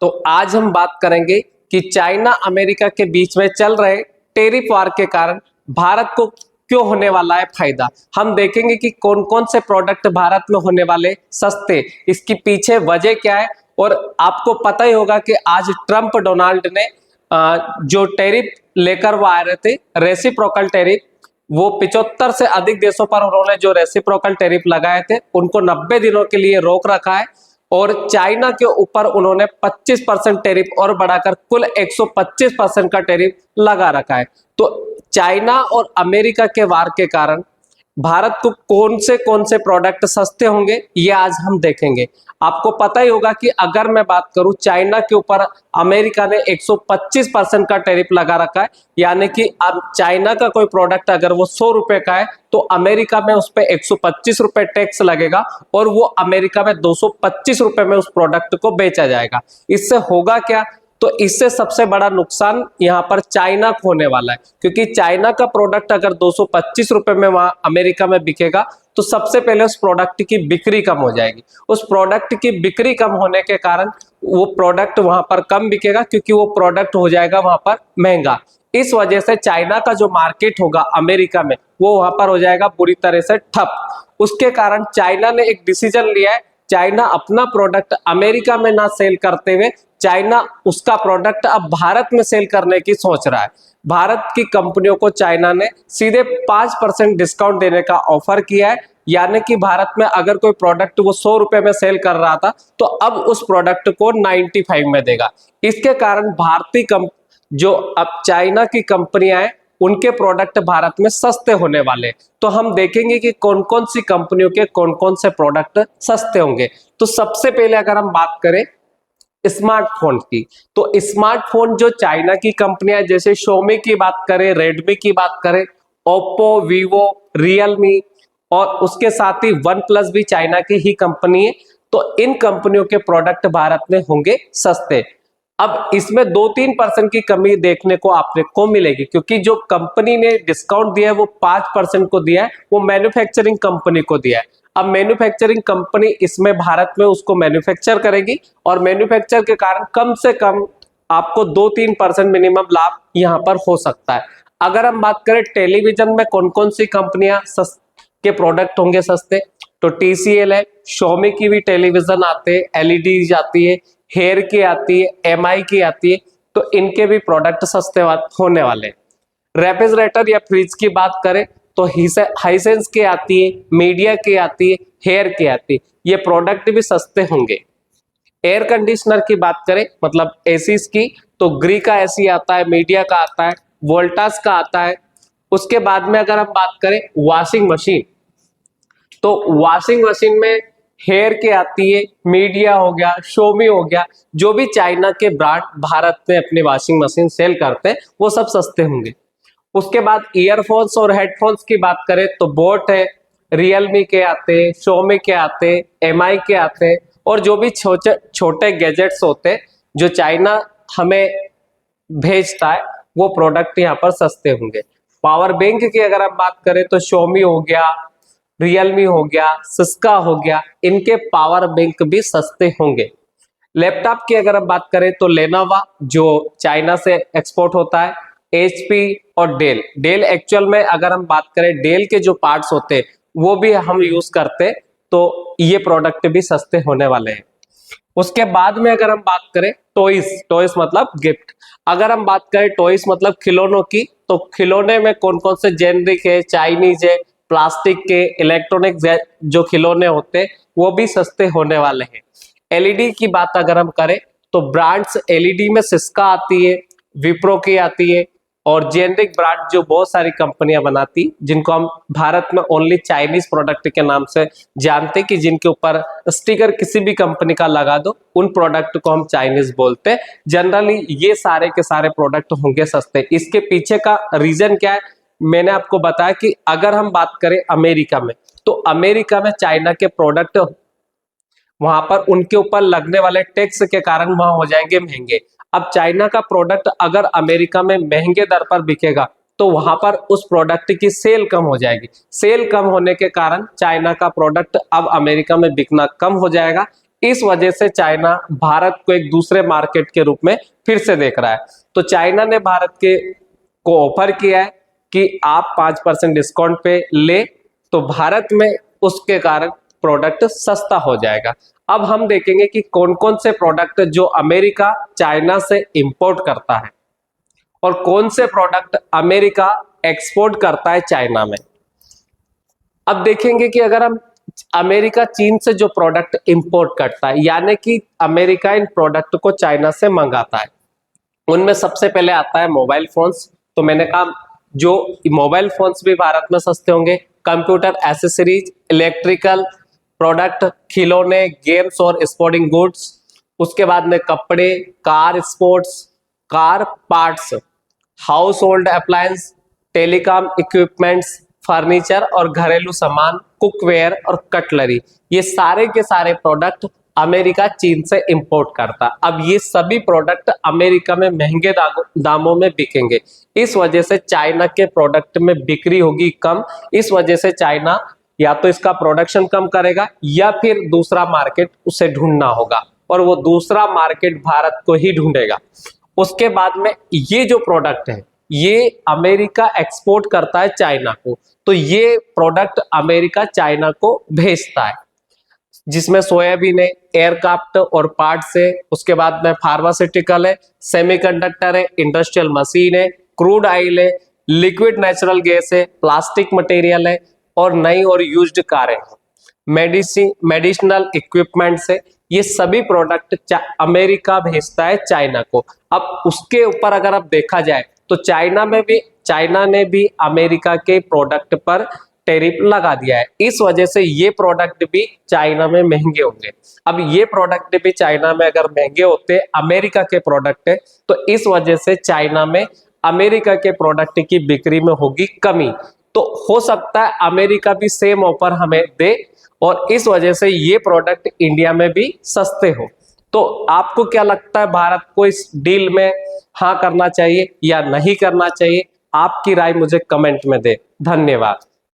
तो आज हम बात करेंगे कि चाइना अमेरिका के बीच में चल रहे टेरिफ वार के कारण भारत को क्यों होने वाला है फायदा। हम देखेंगे कि कौन कौन से प्रोडक्ट भारत में होने वाले सस्ते, इसकी पीछे वजह क्या है। और आपको पता ही होगा कि आज ट्रंप डोनाल्ड ने जो टेरिफ लेकर वो आ रहे थे, रेसिप्रोकल टेरिफ, वो 75 से अधिक देशों पर उन्होंने जो रेसिप्रोकल टेरिफ लगाए थे उनको 90 दिनों के लिए रोक रखा है। और चाइना के ऊपर उन्होंने 25% टेरिफ और बढ़ाकर कुल 125% का टेरिफ लगा रखा है। तो चाइना और अमेरिका के वार के कारण भारत को कौन से प्रोडक्ट सस्ते होंगे ये आज हम देखेंगे। आपको पता ही होगा कि अगर मैं बात करूं, चाइना के ऊपर अमेरिका ने 125% का टेरिफ लगा रखा है, यानी कि अब चाइना का कोई प्रोडक्ट अगर वो 100 रुपए का है तो अमेरिका में उस पर 125 रुपए टैक्स लगेगा और वो अमेरिका में 225 रुपए में उस प्रोडक्ट को बेचा जाएगा। इससे होगा क्या, तो इससे सबसे बड़ा नुकसान यहाँ पर चाइना को होने वाला है, क्योंकि चाइना का प्रोडक्ट अगर 225 रुपए में वहां अमेरिका में बिकेगा तो सबसे पहले उस प्रोडक्ट की बिक्री कम हो जाएगी। उस प्रोडक्ट की बिक्री कम होने के कारण वो प्रोडक्ट वहां पर कम बिकेगा, क्योंकि वो प्रोडक्ट हो जाएगा वहां पर महंगा। इस वजह से चाइना का जो मार्केट होगा अमेरिका में वो वहां पर हो जाएगा बुरी तरह से ठप। उसके कारण चाइना ने एक डिसीजन लिया है, चाइना अपना प्रोडक्ट अमेरिका में ना सेल करते हुए चाइना उसका प्रोडक्ट अब भारत में सेल करने की सोच रहा है। भारत की कंपनियों को चाइना ने सीधे 5% डिस्काउंट देने का ऑफर किया है, यानी कि भारत में अगर कोई प्रोडक्ट वो 100 रुपए में सेल कर रहा था तो अब उस प्रोडक्ट को 95 में देगा। इसके कारण भारतीय जो अब चाइना की कंपनियां हैं उनके प्रोडक्ट भारत में सस्ते होने वाले। तो हम देखेंगे कि कौन कौन सी कंपनियों के कौन कौन से प्रोडक्ट सस्ते होंगे। तो सबसे पहले अगर हम बात करें स्मार्टफोन की, तो स्मार्टफोन जो चाइना की कंपनियां, जैसे शोमी की बात करें, रेडमी की बात करें, ओप्पो, वीवो, रियलमी और उसके साथ ही वन प्लस भी चाइना की ही कंपनी है। तो इन कंपनियों के प्रोडक्ट भारत में होंगे सस्ते। अब इसमें 2-3% की कमी देखने को आपको मिलेगी, क्योंकि जो कंपनी ने डिस्काउंट दिया है वो 5% को दिया है, वो मैन्युफैक्चरिंग कंपनी को दिया है। अब मैन्युफैक्चरिंग कंपनी इसमें भारत में उसको मैन्युफैक्चर करेगी और मैन्युफैक्चर के कारण कम से कम आपको 2-3% मिनिमम लाभ यहाँ पर हो सकता है। अगर हम बात करें टेलीविजन में कौन कौन सी कंपनियां के प्रोडक्ट होंगे सस्ते, तो TCL है, शोमी की भी टेलीविजन आते हैं, LED आती है, हेयर की आती है, MI की आती है, तो इनके भी प्रोडक्ट सस्ते होने वाले। रेफ्रिजरेटर या फ्रिज की बात करें तो हाइसेंस की आती है, मीडिया की आती है, हेयर की आती है, ये प्रोडक्ट भी सस्ते होंगे। एयर कंडीशनर की बात करें मतलब एसीज की, तो ग्री का एसी आता है, मीडिया का आता है, वोल्टास का आता है। उसके बाद में अगर हम बात करें वॉशिंग मशीन, तो वॉशिंग मशीन में हेयर की आती है, मीडिया हो गया, शोमी हो गया, जो भी चाइना के ब्रांड भारत में अपनी वॉशिंग मशीन सेल करते हैं वो सब सस्ते होंगे। उसके बाद ईयरफोन्स और हेडफोन्स की बात करें तो बोट है, रियलमी के आते हैं, शोमी के आते हैं, MI के आते हैं, और जो भी छोटे छोटे गैजेट्स होते हैं जो चाइना हमें भेजता है वो प्रोडक्ट यहाँ पर सस्ते होंगे। पावर बैंक की अगर हम बात करें तो शोमी हो गया, रियलमी हो गया, सिस्का हो गया, इनके पावर बैंक भी सस्ते होंगे। लैपटॉप की अगर हम बात करें तो लेनोवा जो चाइना से एक्सपोर्ट होता है, HP और डेल एक्चुअल में अगर हम बात करें डेल के जो पार्ट्स होते हैं वो भी हम यूज करते हैं, तो ये प्रोडक्ट भी सस्ते होने वाले हैं। उसके बाद में अगर हम बात करें टॉयज मतलब गिफ्ट, अगर हम बात करें टॉयज मतलब खिलौनों की, तो खिलौने में कौन कौन से जेनरिक है, चाइनीज है, प्लास्टिक के, इलेक्ट्रॉनिक जो खिलौने होते हैं वो भी सस्ते होने वाले हैं। LED की बात अगर हम करें तो ब्रांड्स LED में सिस्का आती है, विप्रो की आती है, और जेनरिक ब्रांड जो बहुत सारी कंपनियां बनाती, जिनको हम भारत में ओनली चाइनीज प्रोडक्ट के नाम से जानते, कि जिनके ऊपर स्टिकर किसी भी कंपनी का लगा दो उन प्रोडक्ट को हम चाइनीज बोलते हैं। जनरली ये सारे के सारे प्रोडक्ट होंगे सस्ते। इसके पीछे का रीजन क्या है, मैंने आपको बताया कि अगर हम बात करें अमेरिका में, तो अमेरिका में चाइना के प्रोडक्ट वहां पर उनके ऊपर लगने वाले टैक्स के कारण वहां हो जाएंगे महंगे। अब चाइना का प्रोडक्ट अगर अमेरिका में महंगे दर पर बिकेगा तो वहां पर उस प्रोडक्ट की सेल कम हो जाएगी। सेल कम होने के कारण चाइना का प्रोडक्ट अब अमेरिका में बिकना कम हो जाएगा। इस वजह से चाइना भारत को एक दूसरे मार्केट के रूप में फिर से देख रहा है। तो चाइना ने भारत के को ऑफर किया है कि आप 5% डिस्काउंट पे ले, तो भारत में उसके कारण प्रोडक्ट सस्ता हो जाएगा। अब हम देखेंगे कि कौन कौन से प्रोडक्ट जो अमेरिका चाइना से इंपोर्ट करता है और कौन से प्रोडक्ट अमेरिका एक्सपोर्ट करता है चाइना में। अब देखेंगे कि अगर हम अमेरिका चीन से जो प्रोडक्ट इंपोर्ट करता है, यानी कि अमेरिका इन प्रोडक्ट को चाइना से मंगाता है, उनमें सबसे पहले आता है मोबाइल फोन्स। तो मैंने कहा जो मोबाइल फोन्स भी भारत में सस्ते होंगे, कंप्यूटर एसेसरीज, इलेक्ट्रिकल प्रोडक्ट, खिलौने, गेम्स और स्पोर्टिंग गुड्स, उसके बाद में कपड़े, car sports, car parts, house hold appliance, telecom equipments, furniture और घरेलू सामान, कुकवेयर और कटलरी, ये सारे के सारे प्रोडक्ट अमेरिका चीन से इंपोर्ट करता। अब ये सभी प्रोडक्ट अमेरिका में महंगे दामों में बिकेंगे, इस वजह से चाइना के प्रोडक्ट में बिक्री होगी कम। इस वजह से चाइना या तो इसका प्रोडक्शन कम करेगा या फिर दूसरा मार्केट उसे ढूंढना होगा, और वो दूसरा मार्केट भारत को ही ढूंढेगा। उसके बाद में ये जो प्रोडक्ट है ये अमेरिका एक्सपोर्ट करता है चाइना को, तो ये प्रोडक्ट अमेरिका चाइना को भेजता है, जिसमें सोयाबीन है, एयरक्राफ्ट और पार्ट्स है, उसके बाद में फार्मास्यूटिकल है, सेमीकंडक्टर है, इंडस्ट्रियल मशीन है, क्रूड ऑयल है, लिक्विड नेचुरल गैस है, प्लास्टिक मटेरियल है और नई और यूज्ड कारें हैं, मेडिसिनल इक्विपमेंट्स है। ये सभी प्रोडक्ट अमेरिका भेजता है चाइना को। अब उसके ऊपर अगर अब देखा जाए तो चाइना ने भी अमेरिका के प्रोडक्ट पर टैरिफ लगा दिया है, इस वजह से ये प्रोडक्ट भी चाइना में महंगे होंगे। अब ये प्रोडक्ट भी चाइना में अगर महंगे होते अमेरिका के प्रोडक्ट है, तो इस वजह से चाइना में अमेरिका के प्रोडक्ट की बिक्री में होगी कमी। तो हो सकता है अमेरिका भी सेम ऑफर हमें दे और इस वजह से ये प्रोडक्ट इंडिया में भी सस्ते हो। तो आपको क्या लगता है, भारत को इस डील में हाँ करना चाहिए या नहीं करना चाहिए? आपकी राय मुझे कमेंट में दे। धन्यवाद।